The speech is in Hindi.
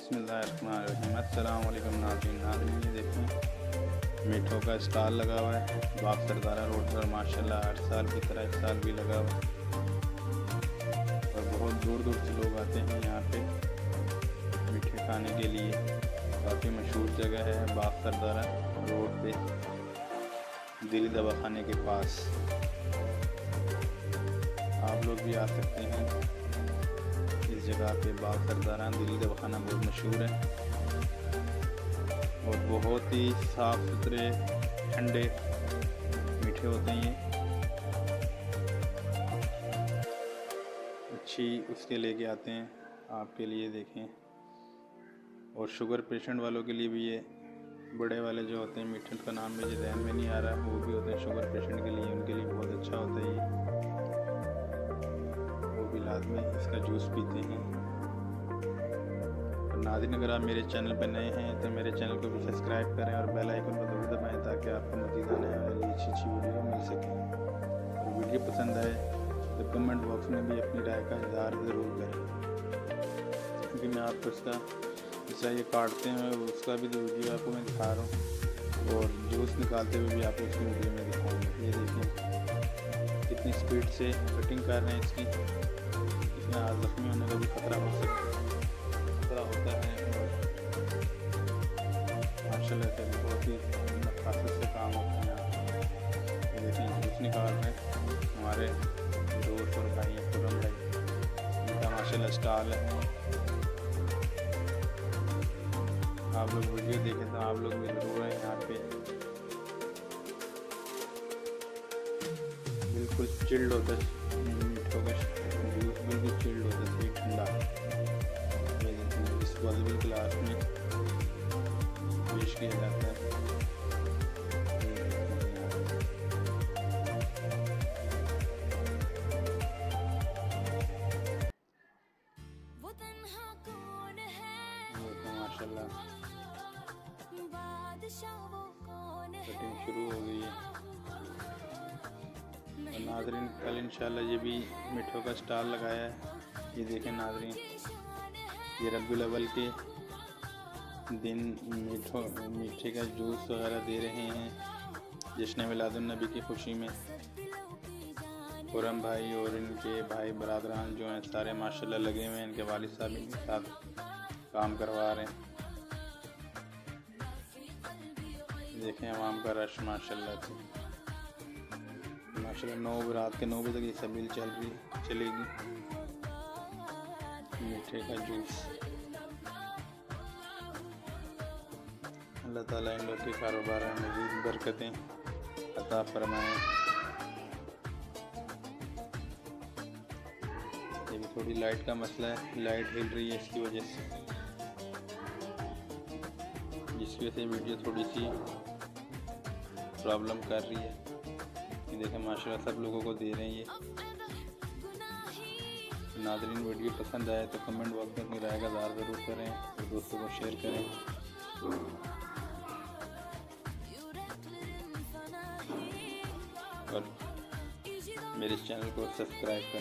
बिस्मिल्लाहिर्रहमानिर्रहीम। अस्सलाम वालेकुम नाज़रीन, ये देखें मीठों का स्टॉल लगा हुआ है बाग सरदारा रोड पर। माशाल्लाह हर साल की तरह इस साल भी लगा हुआ है और बहुत दूर दूर से लोग आते हैं यहाँ पे मीठे खाने के लिए। काफ़ी मशहूर जगह है बाग सरदारा रोड पे, दिल्ली दवाखाने के पास। आप लोग भी आ सकते हैं इस जगह पे। बाग सरदारा दिल्ली दवाखाना बहुत मशहूर है और बहुत ही साफ़ सुथरे ठंडे मीठे होते हैं ये। अच्छी उसके लेके आते हैं आपके लिए, देखें। और शुगर पेशेंट वालों के लिए भी ये बड़े वाले जो होते हैं मीठे, का नाम मुझे ध्यान में नहीं आ रहा, वो भी होते हैं शुगर पेशेंट के लिए। उनके लिए बहुत अच्छा होता है ये, वो भी लाजमी इसका जूस पीते हैं। और नाज़रीन, अगर आप मेरे चैनल पर नए हैं तो मेरे चैनल को भी सब्सक्राइब करें और बेल आइकन को जरूर दबाएं ताकि आपको मज़ीद आने वाली अच्छी वीडियो मिल सके। और वीडियो पसंद आए तो कमेंट बॉक्स में भी अपनी राय का इज़हार ज़रूर करें, क्योंकि मैं आपको इसका जैसा ये काटते हैं उसका भी वीडियो आपको मैं दिखा रहा हूँ और जूस निकालते हुए भी आपको उसकी वीडियो में दिखाऊंगा। ये देखिए कितनी स्पीड से कटिंग कर रहे हैं इसकी। इसमें आज जख्मी होने का भी खतरा होता है और माशाल्लाह से बहुत ही नफासत से काम होता है। ये देखिए जूस निकाल रहे हैं हमारे दोस्त और भाई हैं, खुरम भाई, इनका माशाल्लाह स्टॉल है। आप लोग वीडियो देखें तो आप लोग भी जरूर हैं यहाँ पे। बिल्कुल चिल्ड होता है मीठों का जूस, बिल्कुल चिल्ड होता है, सही ठंडा। डिस्पोजेबल गिलास में पेश किया जाता है। माशाल्लाह कटिंग शुरू हो गई है। और नाज़रीन, कल इंशाल्लाह ये भी मिठों का स्टॉल लगाया है। ये देखें नाज़रीन, ये रबीउल अव्वल के दिन मीठे का जूस वगैरह दे रहे हैं जश्न मिलादुन नबी की खुशी में। खुरम भाई और इनके भाई बरादरान जो हैं सारे माशाल्लाह लगे हुए हैं, इनके वालिद साहब इनके साथ काम करवा रहे हैं। देखें आवाम का रश माशाल्लाह से, माशाल्लाह रात के 9 बजे तक ये सबील चलेगी मीठे का जूस। अल्लाह ताला इन लोग के कारोबार में मज़ीद बरकतें अता फरमाएं। ये भी थोड़ी लाइट का मसला है, लाइट हिल रही है इसकी वजह से, जिसकी वजह से वीडियो थोड़ी सी प्रॉब्लम कर रही है। ये देखें माशाल्लाह सब लोगों को दे रहे हैं ये। नाज़रीन, वीडियो पसंद आए तो कमेंट बॉक्स में अपनी राय का इज़हार ज़रूर करें और दोस्तों को शेयर करें। और मेरे चैनल को सब्सक्राइब करें।